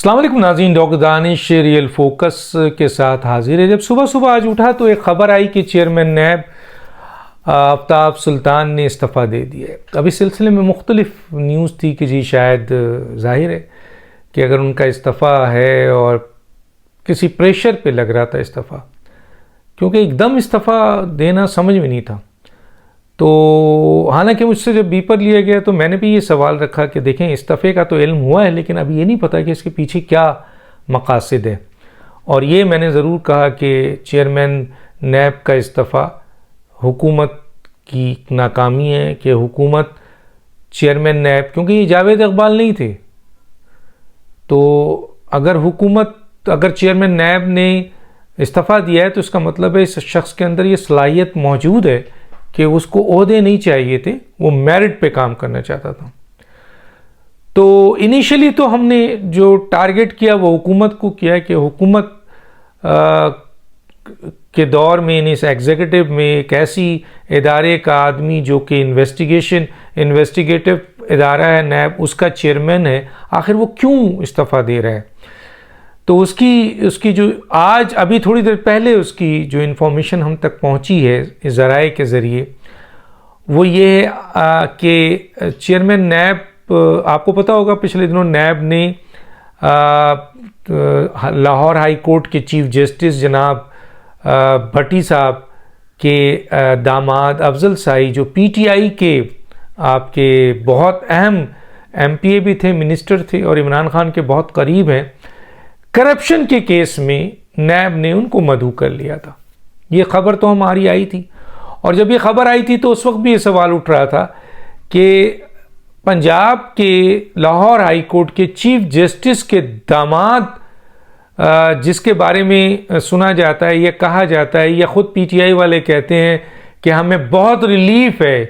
अस्सलाम वालेकुम नाज़रीन, डॉक्टर दानिश रियल फोकस के साथ हाजिर है। जब सुबह सुबह आज उठा तो एक ख़बर आई कि चेयरमैन नैब आफ्ताब सुल्तान ने इस्तीफ़ा दे दिया है। अब इस सिलसिले में मुख्तलिफ न्यूज़ थी कि जी शायद ज़ाहिर है कि अगर उनका इस्तीफ़ा है और किसी प्रेशर पे लग रहा था इस्तीफ़ा, क्योंकि एकदम इस्तीफ़ा देना समझ में नहीं था। तो हालांकि मुझसे जब बीपर लिया गया तो मैंने भी ये सवाल रखा कि देखें, इस्तीफ़े का तो इल्म हुआ है लेकिन अब ये नहीं पता कि इसके पीछे क्या मकासद है। और ये मैंने ज़रूर कहा कि चेयरमैन नैब का इस्तीफ़ा हुकूमत की नाकामी है कि हुकूमत चेयरमैन नैब, क्योंकि ये जावेद इकबाल नहीं थे, तो अगर चेयरमैन नैब ने इस्तीफ़ा दिया है तो इसका मतलब है इस शख्स के अंदर ये सलाहियत मौजूद है कि उसको ओहदे नहीं चाहिए थे, वो मेरिट पे काम करना चाहता था। तो इनिशियली तो हमने जो टारगेट किया वो हुकूमत को किया कि हुकूमत के दौर में इस एग्जीक्यूटिव में एक ऐसी इदारे का आदमी जो कि इन्वेस्टिगेटिव इदारा है नैब, उसका चेयरमैन है, आखिर वो क्यों इस्तीफ़ा दे रहा है। तो उसकी जो आज अभी थोड़ी देर पहले उसकी जो इन्फॉर्मेशन हम तक पहुंची है इस ज़राए के ज़रिए, वो ये है कि चेयरमैन नैब, आपको पता होगा पिछले दिनों नैब ने लाहौर हाई कोर्ट के चीफ जस्टिस जनाब भट्टी साहब के दामाद अफजल शाही, जो पीटीआई के आपके बहुत अहम एमपीए भी थे, मिनिस्टर थे और इमरान खान के बहुत करीब हैं, करप्शन के केस में नैब ने उनको मदऊ कर लिया था। ये खबर तो हमारी आई थी, और जब ये खबर आई थी तो उस वक्त भी ये सवाल उठ रहा था कि पंजाब के लाहौर हाई कोर्ट के चीफ जस्टिस के दामाद, जिसके बारे में सुना जाता है, ये कहा जाता है, ये खुद पीटीआई वाले कहते हैं कि हमें बहुत रिलीफ है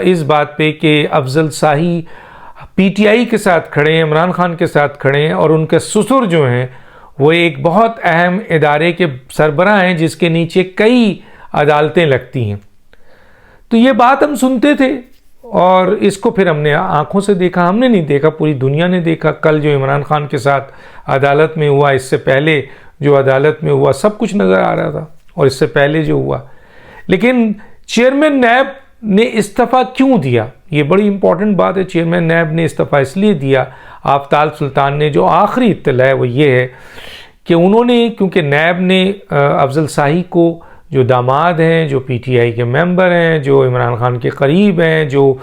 इस बात पे कि अफजल शाही पीटीआई के साथ खड़े हैं, इमरान खान के साथ खड़े हैं, और उनके ससुर जो हैं वो एक बहुत अहम इदारे के सरबराह हैं जिसके नीचे कई अदालतें लगती हैं। तो ये बात हम सुनते थे और इसको फिर हमने आंखों से देखा, हमने नहीं देखा, पूरी दुनिया ने देखा। कल जो इमरान खान के साथ अदालत में हुआ, इससे पहले जो अदालत में हुआ, सब कुछ नज़र आ रहा था, और इससे पहले जो हुआ। लेकिन चेयरमैन नैब ने इस्तीफ़ा क्यों दिया, ये बड़ी इंपॉर्टेंट बात है। चेयरमैन नैब ने इस्तीफ़ा इसलिए दिया, आफ्ताब सुल्तान ने, जो आखिरी इत्तला है वो ये है कि उन्होंने, क्योंकि नैब ने अफजल शाही को, जो दामाद हैं, जो पीटीआई के मेंबर हैं, जो इमरान खान के करीब हैं, जो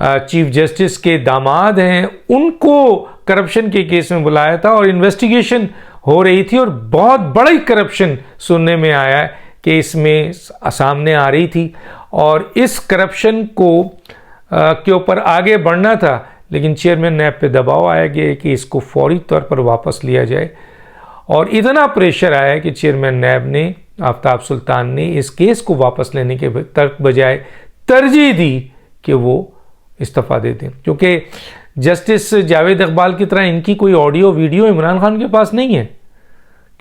चीफ जस्टिस के दामाद हैं, उनको करप्शन के केस में बुलाया था और इन्वेस्टिगेशन हो रही थी, और बहुत बड़ी करप्शन सुनने में आया है कि इसमें सामने आ रही थी, और इस करप्शन को के ऊपर आगे बढ़ना था। लेकिन चेयरमैन नैब पे दबाव आया गया कि इसको फौरी तौर पर वापस लिया जाए, और इतना प्रेशर आया कि चेयरमैन नैब ने, आफ्ताब सुल्तान ने, इस केस को वापस लेने के बजाय तरजीह दी कि वो इस्तीफ़ा दे दें, क्योंकि जस्टिस जावेद इकबाल की तरह इनकी कोई ऑडियो वीडियो इमरान खान के पास नहीं है,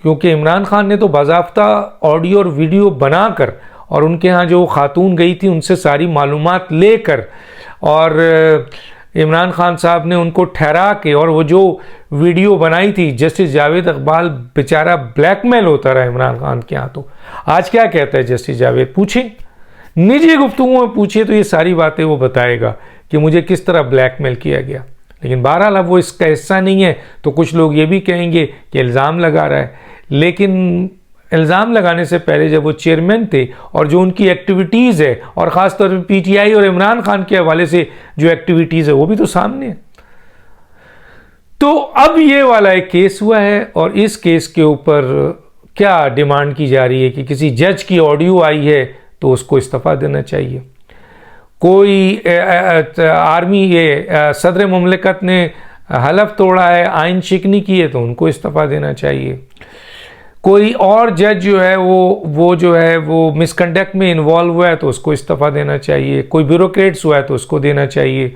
क्योंकि इमरान खान ने तो बाज़ाब्ता ऑडियो और वीडियो बनाकर, और उनके यहाँ जो खातून गई थी उनसे सारी मालूमात लेकर, और इमरान खान साहब ने उनको ठहरा के, और वो जो वीडियो बनाई थी, जस्टिस जावेद इकबाल बेचारा ब्लैकमेल होता रहा इमरान खान के यहाँ। तो आज क्या कहता है जस्टिस जावेद, पूछें, निजी गुफ्तगू में पूछिए तो ये सारी बातें वो बताएगा कि मुझे किस तरह ब्लैकमेल किया गया। लेकिन बहरहाल अब वो इसका हिस्सा नहीं है, तो कुछ लोग ये भी कहेंगे कि इल्ज़ाम लगा रहा है। लेकिन इल्ज़ाम लगाने से पहले जब वो चेयरमैन थे, और जो उनकी एक्टिविटीज़ है, और ख़ास तौर पर पीटीआई और इमरान खान के हवाले से जो एक्टिविटीज़ है, वो भी तो सामने है। तो अब ये वाला एक केस हुआ है, और इस केस के ऊपर क्या डिमांड की जा रही है कि किसी जज की ऑडियो आई है तो उसको इस्तीफ़ा देना चाहिए। कोई आर्मी, ये सदर मुमलिकत ने हलफ तोड़ा है, आइन शिकनी की है, तो उनको इस्तीफ़ा देना चाहिए। कोई और जज जो है वो जो है वो मिसकंडक्ट में इन्वॉल्व हुआ है तो उसको इस्तीफ़ा देना चाहिए। कोई ब्यूरोक्रेट्स हुआ है तो उसको देना चाहिए।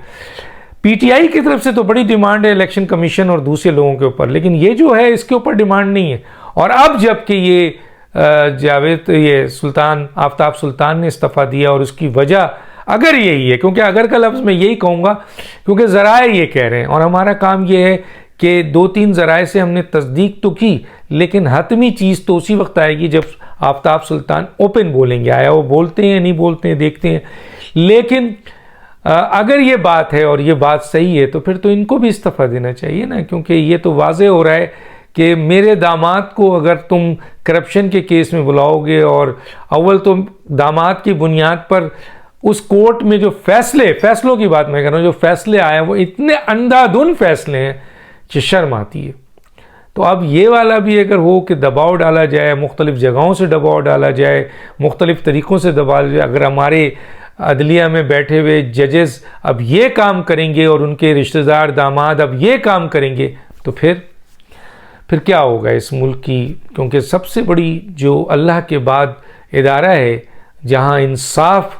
पीटीआई की तरफ से तो बड़ी डिमांड है इलेक्शन कमीशन और दूसरे लोगों के ऊपर, लेकिन ये जो है इसके ऊपर डिमांड नहीं है। और अब जबकि ये आफ्ताब सुल्तान ने इस्तीफ़ा दिया, और उसकी वजह अगर यही है, क्योंकि अगर का लफ्ज़ मैं यही कहूँगा क्योंकि ज़राए ये कह रहे हैं, और हमारा काम ये है कि 2-3 ज़राए से हमने तस्दीक तो की, लेकिन हतमी चीज़ तो उसी वक्त आएगी जब आफ्ताब सुल्तान ओपन बोलेंगे। आया वो बोलते हैं नहीं बोलते हैं देखते हैं, लेकिन अगर ये बात है और ये बात सही है तो फिर तो इनको भी इस्तीफ़ा देना चाहिए ना, क्योंकि ये तो वाज़े हो रहा है कि मेरे दामाद को अगर तुम करप्शन के केस में बुलाओगे और अव्वल तो दामाद की बुनियाद पर उस कोर्ट में जो फैसलों की बात मैं कर रहा हूँ, जो फैसले आए वो इतने अंधाधुन फैसले हैं कि शर्म आती है। तो अब ये वाला भी अगर हो कि दबाव डाला जाए, मुख्तलिफ़ जगहों से दबाव डाला जाए, मुख्तलिफ़ तरीक़ों से दबाव जाए, अगर हमारे अदलिया में बैठे हुए जजेस अब ये काम करेंगे और उनके रिश्तेदार दामाद अब ये काम करेंगे, तो फिर क्या होगा इस मुल्क की। क्योंकि सबसे बड़ी जो अल्लाह के बाद इदारा है जहाँ इंसाफ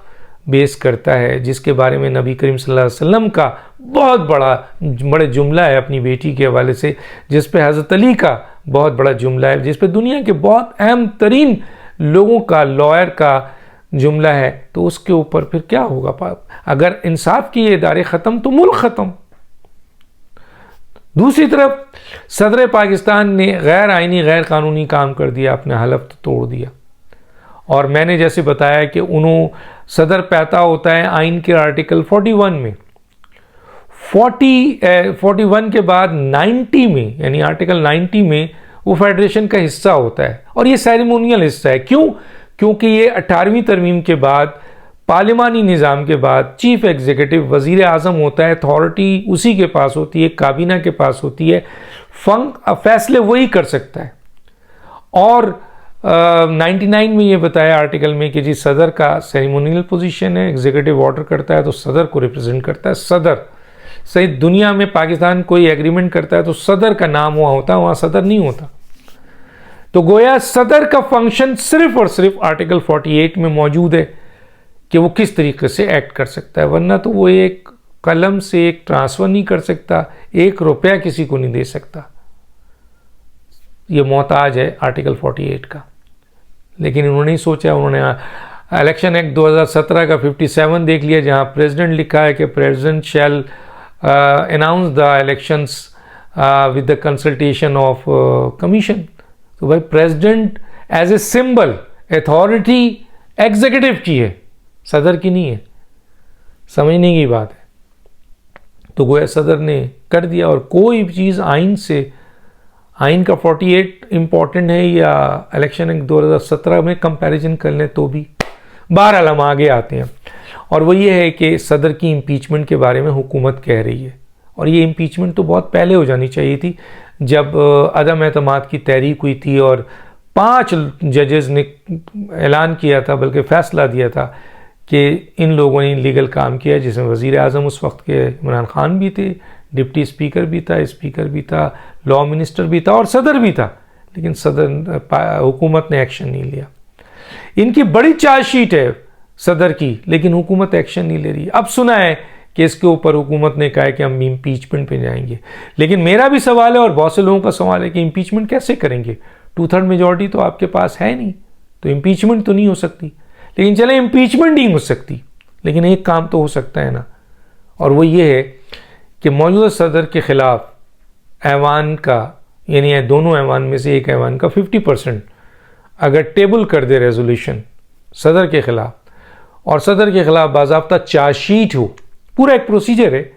बेस करता है, जिसके बारे में नबी करीम सल्लल्लाहु अलैहि वसल्लम का बहुत बड़ा जुमला है अपनी बेटी के हवाले से, जिस पे हज़रत अली का बहुत बड़ा जुमला है, जिस पे दुनिया के बहुत अहम तरीन लोगों का, लॉयर का जुमला है, तो उसके ऊपर फिर क्या होगा। अगर इंसाफ की ये इदारे ख़त्म तो मुल्क ख़त्म। दूसरी तरफ सदर पाकिस्तान ने गैर आइनी गैर कानूनी काम कर दिया, अपने हलफ तोड़ दिया। और मैंने जैसे बताया कि सदर पैदा होता है आइन के आर्टिकल 41 में, 41 के बाद 90 में, यानी आर्टिकल 90 में वो फेडरेशन का हिस्सा होता है और ये सेरेमोनियल हिस्सा है। क्यों? क्योंकि ये 18वीं तरमीम के बाद, पार्लिमानी निज़ाम के बाद चीफ एग्जीक्यूटिव वज़ीर आज़म होता है, अथॉरिटी उसी के पास होती है, काबीना के पास होती है, फैसले वही कर सकता है। और 99 में ये बताया आर्टिकल में कि जी सदर का सेरेमोनियल पोजीशन है, एग्जीक्यूटिव ऑर्डर करता है तो सदर को रिप्रेजेंट करता है। सदर सही दुनिया में पाकिस्तान कोई एग्रीमेंट करता है तो सदर का नाम वहाँ होता है, वहाँ सदर नहीं होता। तो गोया सदर का फंक्शन सिर्फ और सिर्फ आर्टिकल 48 में मौजूद है कि वो किस तरीके से एक्ट कर सकता है, वरना तो वो एक कलम से एक ट्रांसफ़र नहीं कर सकता, 1 रुपया किसी को नहीं दे सकता। ये मोहताज है आर्टिकल 48 का। लेकिन उन्होंने नहीं सोचा, उन्होंने इलेक्शन एक्ट 2017 का 57 देख लिया, जहाँ प्रेसिडेंट लिखा है कि president shall announce the elections with the consultation of commission. तो भाई president as a symbol authority executive की है, सदर की नहीं है। समझने की बात है। तो गोया सदर ने कर दिया। और कोई चीज़ आइन का 48 इम्पॉर्टेंट है या इलेक्शन एक्ट 2017 में कंपैरिजन कर लें तो भी, बहरहाल हम आगे आते हैं। और वो ये है कि सदर की इम्पीचमेंट के बारे में हुकूमत कह रही है, और ये इम्पीचमेंट तो बहुत पहले हो जानी चाहिए थी, जब अदम एतमाद की तहरीक हुई थी और 5 जजेस ने ऐलान किया था, बल्कि फ़ैसला दिया था कि इन लोगों ने इलीगल काम किया, जिसमें वज़ीर आज़म उस वक्त के इमरान खान भी थे, डिप्टी स्पीकर भी था, स्पीकर भी था, लॉ मिनिस्टर भी था और सदर भी था। लेकिन हुकूमत ने एक्शन नहीं लिया। इनकी बड़ी चार्जशीट है सदर की, लेकिन हुकूमत एक्शन नहीं ले रही। अब सुना है कि इसके ऊपर हुकूमत ने कहा है कि हम इम्पीचमेंट पे जाएंगे। लेकिन मेरा भी सवाल है और बहुत से लोगों का सवाल है कि इम्पीचमेंट कैसे करेंगे? 2/3 मेजॉरिटी तो आपके पास है नहीं, तो इम्पीचमेंट तो नहीं हो सकती। लेकिन चले इम्पीचमेंट नहीं हो सकती, लेकिन एक काम तो हो सकता है ना, और वो ये है कि मौजूदा सदर के ख़िलाफ़ ऐवान का, यानी दोनों ऐवान में से एक ऐवान का 50% अगर टेबल कर दे रेजोल्यूशन सदर के ख़िलाफ़, और सदर के ख़िलाफ़ बाज़ाब्ता चार्जशीट हो, पूरा एक प्रोसीजर है,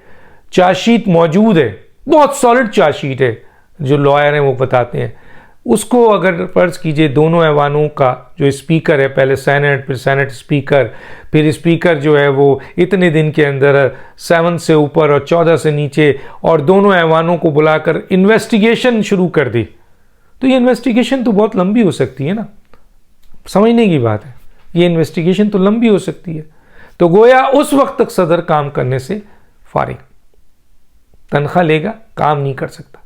चार्जशीट मौजूद है, बहुत सॉलिड चार्जशीट है, जो लॉयर हैं वो बताते हैं, उसको अगर फ़र्ज़ कीजिए दोनों ऐवानों का जो स्पीकर है, पहले सेनेट फिर सेनेट स्पीकर, फिर स्पीकर जो है वो इतने दिन के अंदर 7 से ऊपर और 14 से नीचे, और दोनों ऐवानों को बुलाकर इन्वेस्टिगेशन शुरू कर दी, तो ये इन्वेस्टिगेशन तो बहुत लंबी हो सकती है ना। समझने की बात है, ये इन्वेस्टिगेशन तो लंबी हो सकती है। तो गोया उस वक्त तक सदर काम करने से फारिग, तनख्वाह लेगा, काम नहीं कर सकता,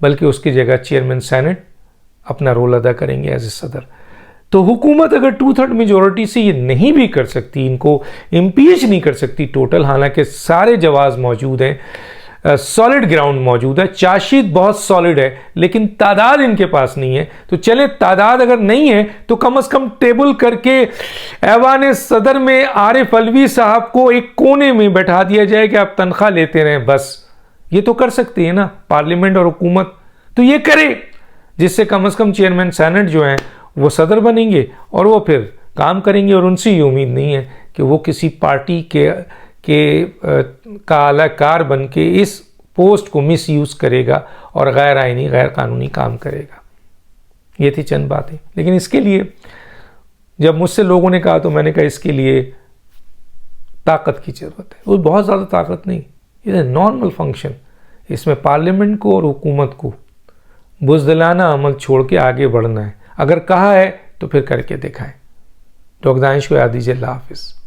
बल्कि उसकी जगह चेयरमैन सेनेट अपना रोल अदा करेंगे एज ए सदर। तो हुकूमत अगर 2/3 मेजॉरिटी से ये नहीं भी कर सकती, इनको इम्पीच नहीं कर सकती टोटल, हालांकि सारे जवाब मौजूद हैं, सॉलिड ग्राउंड मौजूद है, चार्जशीट बहुत सॉलिड है, लेकिन तादाद इनके पास नहीं है। तो चले तादाद अगर नहीं है तो कम से कम टेबल करके ऐवान सदर में आरिफ अलवी साहब को एक कोने में बैठा दिया जाए कि आप तनख्वाह लेते रहें, बस ये तो कर सकती है ना पार्लियामेंट और हुकूमत, तो ये करे, जिससे कम से कम चेयरमैन सेनेट जो हैं वो सदर बनेंगे और वो फिर काम करेंगे। और उनसे ये उम्मीद नहीं है कि वो किसी पार्टी का आलाकार बन के इस पोस्ट को मिसयूज़ करेगा और गैर आइनी गैर कानूनी काम करेगा। ये थी चंद बातें। लेकिन इसके लिए जब मुझसे लोगों ने कहा तो मैंने कहा इसके लिए ताकत की ज़रूरत है। वो बहुत ज़्यादा ताकत नहीं, ये नॉर्मल फंक्शन। इसमें पार्लियामेंट को और हुकूमत को बुज़दिलाना अमल छोड़ के आगे बढ़ना है। अगर कहा है तो फिर करके दिखाएं। डॉक्टर दानिश को याद दीजिए। अल्लाह हाफिज़।